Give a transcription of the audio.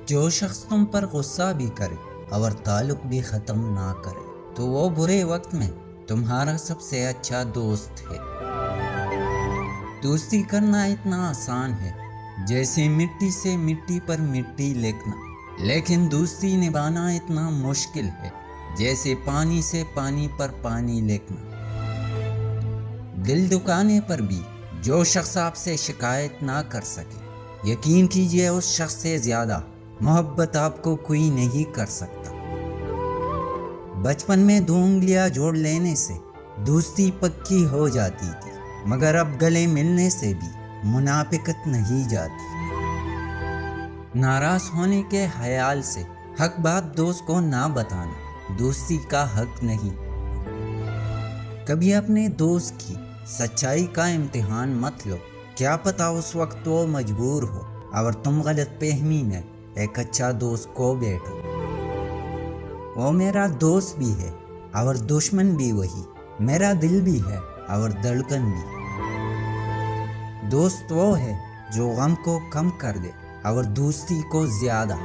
جو شخص تم پر غصہ بھی کرے اور تعلق بھی ختم نہ کرے تو وہ برے وقت میں تمہارا سب سے اچھا دوست ہے۔ دوستی کرنا اتنا آسان ہے جیسے مٹی سے مٹی پر مٹی لکھنا، لیکن دوستی نبھانا اتنا مشکل ہے جیسے پانی سے پانی پر پانی لکھنا۔ دل دکانے پر بھی جو شخص آپ سے شکایت نہ کر سکے، یقین کیجئے اس شخص سے زیادہ محبت آپ کو کوئی نہیں کر سکتا۔ بچپن میں 2 انگلیاں جوڑ لینے سے دوستی پکی ہو جاتی تھی، مگر اب گلے ملنے سے بھی منافقت نہیں جاتی۔ ناراض ہونے کے خیال سے حق بات دوست کو نہ بتانا دوستی کا حق نہیں۔ کبھی اپنے دوست کی سچائی کا امتحان مت لو، کیا پتا اس وقت وہ مجبور ہو اور تم غلط فہمی میں ایک اچھا دوست کو بیٹھو۔ وہ میرا دوست بھی ہے اور دشمن بھی وہی، میرا دل بھی ہے اور دھڑکن بھی۔ دوست وہ ہے جو غم کو کم کر دے اور دوستی کو زیادہ۔